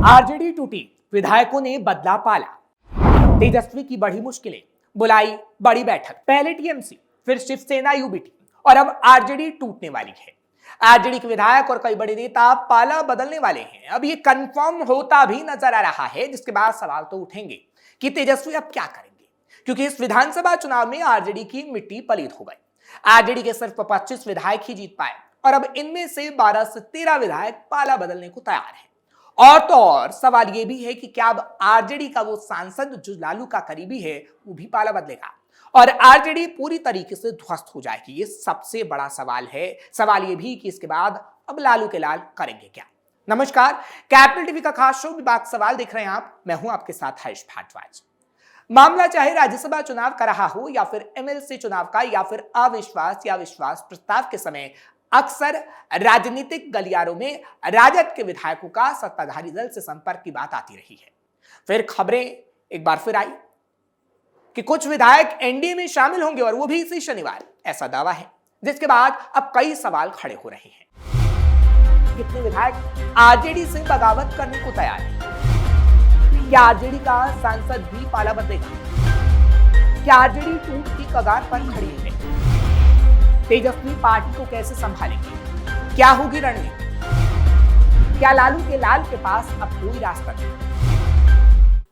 RJD टूटी, विधायकों ने बदला पाला। तेजस्वी की बढ़ी मुश्किलें, बुलाई बड़ी बैठक। पहले टीएमसी, फिर शिवसेना यूबीटी और अब आरजेडी टूटने वाली है। आरजेडी के विधायक और कई बड़े नेता पाला बदलने वाले हैं। अब ये कंफर्म होता भी नजर आ रहा है, जिसके बाद सवाल तो उठेंगे कि तेजस्वी अब क्या करेंगे, क्योंकि इस विधानसभा चुनाव में आरजेडी की मिट्टी पलीत हो गई। आरजेडी के सिर्फ 25 विधायक ही जीत पाए और अब इनमें से 12 से 13 विधायक पाला बदलने को तैयार हैं। और तो और सवाल यह भी है कि क्या अब आरजेडी का वो सांसद जो लालू का करीबी है वो भी पाला बदलेगा और आरजेडी पूरी तरीके से ध्वस्त हो जाएगी। ये सबसे बड़ा सवाल है। सवाल ये भी कि इसके बाद अब लालू के लाल करेंगे क्या। नमस्कार, कैपिटल टीवी का खास शो विभाग सवाल देख रहे हैं आप। मैं हूं आपके साथ हर्ष भारद्वाज। मामला चाहे राज्यसभा चुनाव का रहा हो या फिर एमएलसी चुनाव का या फिर अविश्वास या विश्वास प्रस्ताव के समय, अक्सर राजनीतिक गलियारों में राजद के विधायकों का सत्ताधारी दल से संपर्क की बात आती रही है। फिर खबरें एक बार फिर आई कि कुछ विधायक एनडीए में शामिल होंगे और वो भी इसी शनिवार, ऐसा दावा है, जिसके बाद अब कई सवाल खड़े हो रहे हैं। कितने विधायक आरजेडी से बगावत करने को तैयार हैं? क्या आरजेडी का सांसद भी पाला बदलेगा? क्या आरजेडी टूट की कगार पर खड़ी है? तेजस्वी पार्टी को कैसे संभालेंगे? क्या होगी रणनीति? क्या लालू के लाल के पास अब कोई रास्ता नहीं?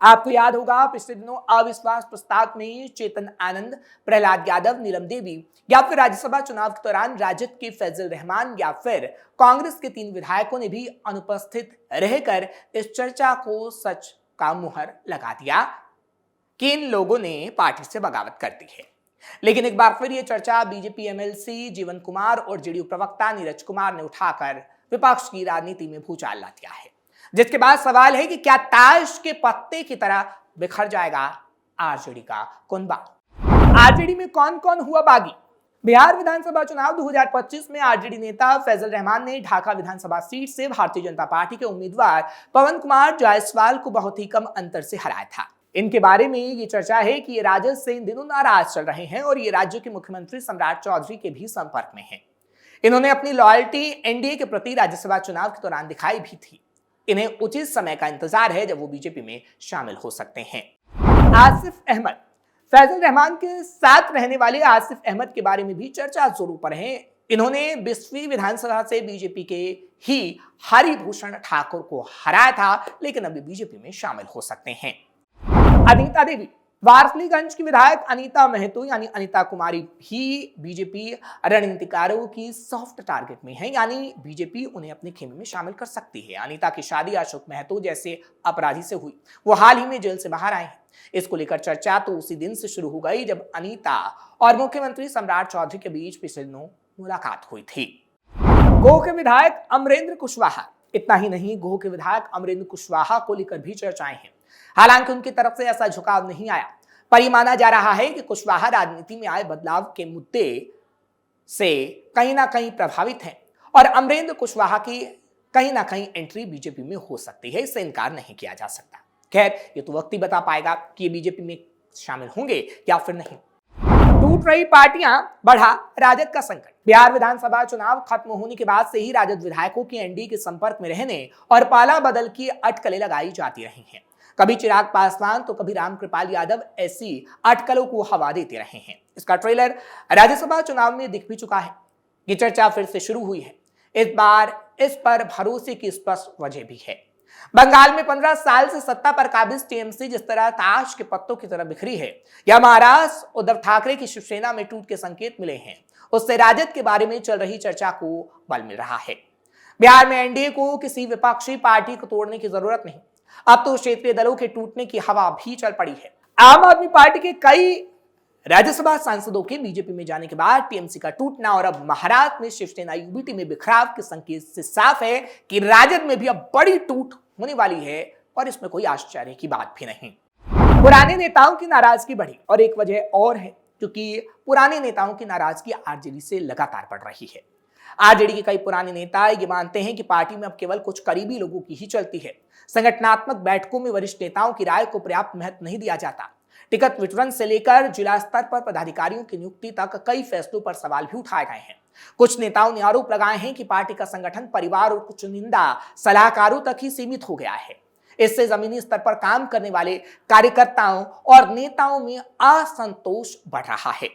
आपको याद होगा पिछले दिनों अविश्वास प्रस्ताव में चेतन आनंद, प्रहलाद यादव, नीलम देवी या फिर राज्यसभा चुनाव के दौरान राजद के फैजल रहमान या फिर कांग्रेस के 3 विधायकों ने भी अनुपस्थित रहकर इस चर्चा को सच का मुहर लगा दिया कि इन लोगों ने पार्टी से बगावत कर दी है। लेकिन एक बार फिर यह चर्चा बीजेपी एमएलसी जीवन कुमार और जेडीयू प्रवक्ता नीरज कुमार ने उठाकर विपक्ष की राजनीति में भूचाल ला दिया है, जिसके बाद सवाल है कि क्या ताश के पत्ते की तरह बिखर जाएगा आरजेडी का कुनबा। आरजेडी में कौन कौन हुआ बागी? बिहार विधानसभा चुनाव 2025 में आरजेडी नेता फैजल रहमान ने ढाका विधानसभा सीट से भारतीय जनता पार्टी के उम्मीदवार पवन कुमार जायसवाल को बहुत ही कम अंतर से हराया था। इनके बारे में ये चर्चा है कि ये राजद से इन दिनों नाराज चल रहे हैं और ये राज्य के मुख्यमंत्री सम्राट चौधरी के भी संपर्क में हैं। इन्होंने अपनी लॉयल्टी एनडीए के प्रति राज्यसभा चुनाव के दौरान दिखाई भी थी। इन्हें उचित समय का इंतजार है जब वो बीजेपी में शामिल हो सकते हैं। आसिफ अहमद, फैजल रहमान के साथ रहने वाले आसिफ अहमद के बारे में भी चर्चा जोरों पर है। इन्होंने 20वीं विधानसभा से बीजेपी के ही हरिभूषण ठाकुर को हराया था, लेकिन अभी बीजेपी में शामिल हो सकते हैं। अनीता देवी, वारसलीगंज की विधायक अनीता महतो यानी अनीता कुमारी भी बीजेपी रणनीतिकारों की सॉफ्ट टारगेट में है, यानी बीजेपी उन्हें अपने खेमे में शामिल कर सकती है। अनीता की शादी अशोक महतो जैसे अपराधी से हुई, वो हाल ही में जेल से बाहर आए हैं। इसको लेकर चर्चा तो उसी दिन से शुरू हो गई जब अनीता और मुख्यमंत्री सम्राट चौधरी के बीच पिछले दिनों मुलाकात हुई थी। गोह के विधायक अमरेंद्र कुशवाहा, इतना ही नहीं, गोह के विधायक अमरेंद्र कुशवाहा को लेकर भी चर्चाएं हैं। हालांकि उनकी तरफ से ऐसा झुकाव नहीं आया, पर यह माना जा रहा है कि कुशवाहा राजनीति में आए बदलाव के मुद्दे से कहीं ना कहीं प्रभावित हैं और अमरेंद्र कुशवाहा की कहीं ना कहीं एंट्री बीजेपी में हो सकती है। इससे इनकार नहीं किया जा सकता। खैर, ये तो वक्त ही बता पाएगा कि ये बीजेपी में शामिल होंगे या फिर नहीं। टूट रही पार्टियां, बढ़ा राजद का संकट। बिहार विधानसभा चुनाव खत्म होने के बाद से ही राजद विधायकों की एनडीए के संपर्क में रहने और पाला बदल की अटकलें लगाई जाती रही हैं। कभी चिराग पासवान तो कभी रामकृपाल यादव ऐसी अटकलों को हवा देते रहे हैं। इसका ट्रेलर राज्यसभा चुनाव में दिख भी चुका है। ये चर्चा फिर से शुरू हुई है। इस बार इस पर भरोसे की स्पष्ट वजह भी है। बंगाल में 15 साल से सत्ता पर काबिज टीएमसी जिस तरह ताश के पत्तों की तरह बिखरी है, या महाराष्ट्र उद्धव ठाकरे की शिवसेना में टूट के संकेत मिले हैं, उससे राजद के बारे में चल रही चर्चा को बल मिल रहा है। बिहार में एनडीए को किसी विपक्षी पार्टी को तोड़ने की जरूरत नहीं, अब तो क्षेत्रीय दलों के टूटने की हवा भी चल पड़ी है। आम आदमी पार्टी के कई राज्यसभा सांसदों के बीजेपी में जाने के बाद टीएमसी का टूटना और अब महाराष्ट्र में शिवसेना यूबीटी में बिखराव के संकेत से साफ है कि राजद में भी अब बड़ी टूट होने वाली है और इसमें कोई आश्चर्य की बात भी नहीं। पुराने नेताओं की नाराजगी बढ़ी और एक वजह और है, क्योंकि पुराने नेताओं की नाराजगी आरजेडी से लगातार बढ़ रही है। आरजेडी के कई पुराने नेता ये मानते हैं कि पार्टी में अब केवल कुछ करीबी लोगों की ही चलती है। संगठनात्मक बैठकों में वरिष्ठ नेताओं की राय को पर्याप्त महत्व नहीं दिया जाता। टिकट वितरण से लेकर जिला स्तर पर पदाधिकारियों की नियुक्ति तक कई फैसलों पर सवाल भी उठाए गए हैं। कुछ नेताओं ने आरोप लगाए हैं कि पार्टी का संगठन परिवार और कुछ निंदा सलाहकारों तक ही सीमित हो गया है। इससे जमीनी स्तर पर काम करने वाले कार्यकर्ताओं और नेताओं में असंतोष बढ़ रहा है।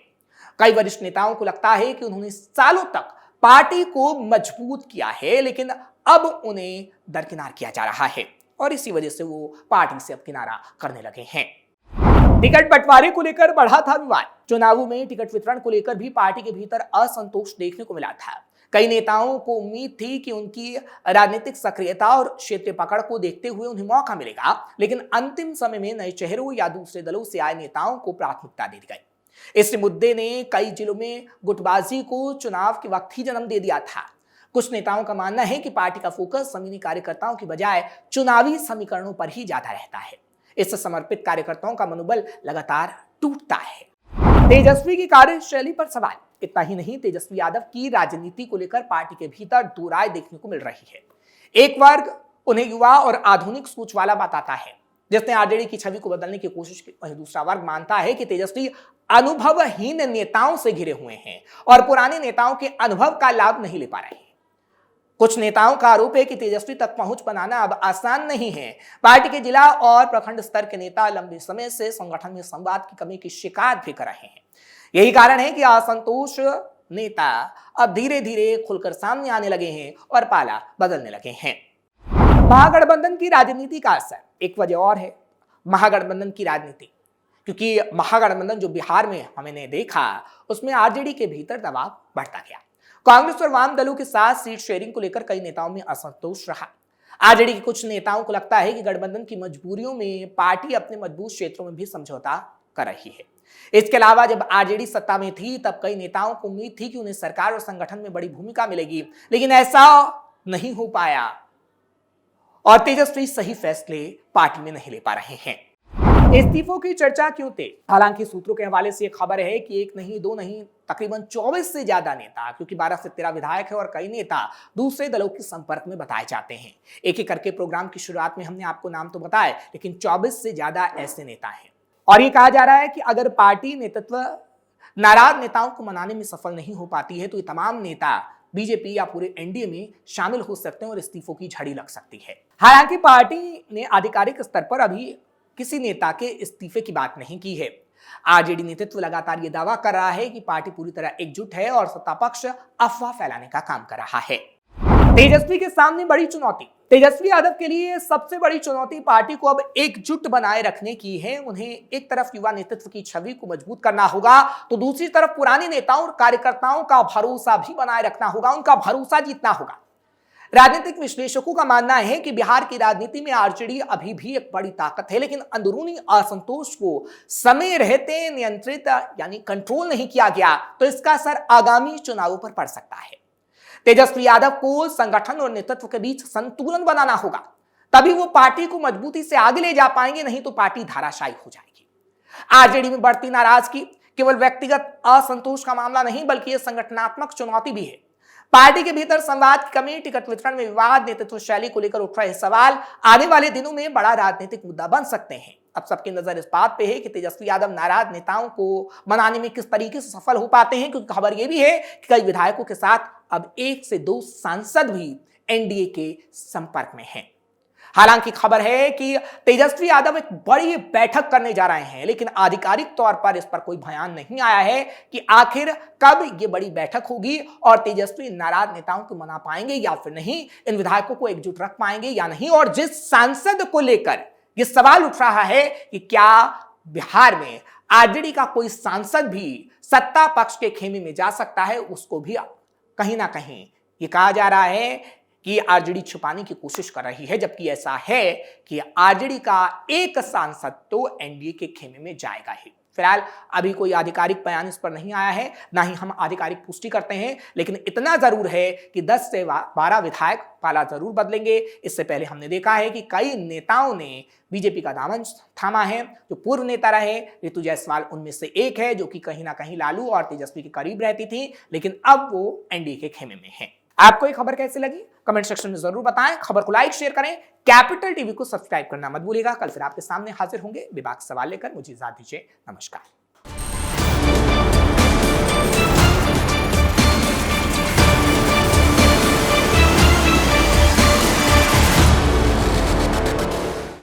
कई वरिष्ठ नेताओं को लगता है कि उन्होंने सालों तक पार्टी को मजबूत किया है, लेकिन अब उन्हें दरकिनार किया जा रहा है और इसी वजह से वो पार्टी से अब किनारा करने लगे हैं। टिकट बंटवारे को लेकर बढ़ा था विवाद। चुनावों में टिकट वितरण को लेकर भी पार्टी के भीतर असंतोष देखने को मिला था। कई नेताओं को उम्मीद थी कि उनकी राजनीतिक सक्रियता और क्षेत्रीय पकड़ को देखते हुए उन्हें मौका मिलेगा, लेकिन अंतिम समय में नए चेहरों या दूसरे दलों से आए नेताओं को प्राथमिकता दे दी गई। इस मुद्दे ने कई जिलों में गुटबाजी को चुनाव के वक्त ही जन्म दे दिया था। कुछ नेताओं का मानना है कि पार्टी का फोकस जमीनी कार्यकर्ताओं की बजाय चुनावी समीकरणों पर ही ज्यादा रहता है। इससे समर्पित कार्यकर्ताओं का मनोबल लगातार टूटता है। तेजस्वी की कार्यशैली पर सवाल। इतना ही नहीं, तेजस्वी यादव की राजनीति को लेकर पार्टी के भीतर दो राय देखने को मिल रही है। एक वर्ग उन्हें युवा और आधुनिक सोच वाला बताता है, जिसने आरजेडी की छवि को बदलने की कोशिश की। वहीं दूसरा वर्ग मानता है कि तेजस्वी अनुभवहीन नेताओं से घिरे हुए हैं और पुराने नेताओं के अनुभव का लाभ नहीं ले पा रहे हैं। कुछ नेताओं का आरोप है कि तेजस्वी तक पहुंच बनाना अब आसान नहीं है। पार्टी के जिला और प्रखंड स्तर के नेता लंबे समय से संगठन में संवाद की कमी की शिकायत भी कर रहे हैं। यही कारण है कि असंतोष नेता अब धीरे धीरे खुलकर सामने आने लगे हैं और पाला बदलने लगे हैं। महागठबंधन की राजनीति का असर। एक वजह और है महागठबंधन की राजनीति, क्योंकि महागठबंधन जो बिहार में हमने देखा, उसमें आरजेडी के भीतर दबाव बढ़ता गया। कांग्रेस और वाम दलों के साथ सीट शेयरिंग को लेकर कई नेताओं में असंतोष रहा। आरजेडी के कुछ नेताओं को लगता है कि गठबंधन की मजबूरियों में पार्टी अपने मजबूत क्षेत्रों में भी समझौता कर रही है। इसके अलावा जब आरजेडी सत्ता में थी, तब कई नेताओं को उम्मीद थी कि उन्हें सरकार और संगठन में बड़ी भूमिका मिलेगी, लेकिन ऐसा नहीं हो पाया और तेजस्वी सही फैसले पार्टी में नहीं ले पा रहे हैं। इस्तीफों की चर्चा क्यों तेज? हालांकि सूत्रों के हवाले से खबर है कि एक नहीं, दो नहीं, तकरीबन 24 से ज्यादा नेता, क्योंकि 12 से 13 विधायक है और कई नेता दूसरे दलों के संपर्क में बताए जाते हैं। एक एक करके प्रोग्राम की शुरुआत में हमने आपको नाम तो बताए, लेकिन 24 से ज्यादा ऐसे नेता हैं और ये कहा जा रहा है कि अगर पार्टी नेतृत्व नाराज नेताओं को मनाने में सफल नहीं हो पाती है तो ये तमाम नेता बीजेपी या पूरे एनडीए में शामिल हो सकते हैं और इस्तीफों की झड़ी लग सकती है। हालांकि पार्टी ने आधिकारिक स्तर पर अभी किसी नेता के इस्तीफे की बात नहीं की है। आरजेडी नेतृत्व लगातार यह दावा कर रहा है कि पार्टी पूरी तरह एकजुट है और सत्ता पक्ष अफवाह फैलाने का काम कर रहा है। तेजस्वी के सामने बड़ी चुनौती। तेजस्वी यादव के लिए सबसे बड़ी चुनौती पार्टी को अब एकजुट बनाए रखने की है। उन्हें एक तरफ युवा नेतृत्व की छवि को मजबूत करना होगा, तो दूसरी तरफ पुराने नेताओं और कार्यकर्ताओं का भरोसा भी बनाए रखना होगा, उनका भरोसा जीतना होगा। राजनीतिक विश्लेषकों का मानना है कि बिहार की राजनीति में आरजेडी अभी भी एक बड़ी ताकत है, लेकिन अंदरूनी असंतोष को समय रहते नियंत्रित यानी कंट्रोल नहीं किया गया तो इसका असर आगामी चुनावों पर पड़ सकता है। तेजस्वी यादव को संगठन और नेतृत्व के बीच संतुलन बनाना होगा, तभी वो पार्टी को मजबूती से आगे ले जा पाएंगे, नहीं तो पार्टी धाराशायी हो जाएगी। आरजेडी में बढ़ती नाराजगी केवल व्यक्तिगत असंतोष का मामला नहीं, बल्कि यह संगठनात्मक चुनौती भी है। पार्टी के भीतर संवाद की कमी, टिकट वितरण में विवाद, नेतृत्व शैली को लेकर उठ रहे सवाल आने वाले दिनों में बड़ा राजनीतिक मुद्दा बन सकते हैं। अब सबकी नजर इस बात पे है कि तेजस्वी यादव नाराज नेताओं को मनाने में किस तरीके से सफल हो पाते हैं, क्योंकि खबर यह भी है कि कई विधायकों के साथ अब 1 से 2 सांसद भी एनडीए के संपर्क में हैं। हालांकि खबर है कि तेजस्वी यादव एक बड़ी बैठक करने जा रहे हैं, लेकिन आधिकारिक तौर पर इस पर कोई बयान नहीं आया है कि आखिर कब ये बड़ी बैठक होगी और तेजस्वी नाराज नेताओं को मना पाएंगे या फिर नहीं, इन विधायकों को एकजुट रख पाएंगे या नहीं। और जिस सांसद को लेकर ये सवाल उठ रहा है कि क्या बिहार में आरजेडी का कोई सांसद भी सत्ता पक्ष के खेमे में जा सकता है, उसको भी कहीं ना कहीं ये कहा जा रहा है कि आरजेडी छुपाने की कोशिश कर रही है, जबकि ऐसा है कि आरजेडी का एक सांसद तो एनडीए के खेमे में जाएगा ही। फिलहाल अभी कोई आधिकारिक बयान इस पर नहीं आया है, ना ही हम आधिकारिक पुष्टि करते हैं, लेकिन इतना जरूर है कि 10 से 12 विधायक पाला जरूर बदलेंगे। इससे पहले हमने देखा है कि कई नेताओं ने बीजेपी का दामन थामा है। जो पूर्व नेता रहे ऋतु जायसवाल उनमें से एक है, जो कि कहीं ना कहीं लालू और तेजस्वी के करीब रहती थी, लेकिन अब वो एनडीए के खेमे में है। आपको ये खबर कैसी लगी कमेंट सेक्शन में जरूर बताएं। खबर को लाइक शेयर करें, कैपिटल टीवी को सब्सक्राइब करना मत भूलिएगा। कल फिर आपके सामने हाजिर होंगे बेबाक सवाल लेकर। मुझे इजाजत दीजिए, नमस्कार।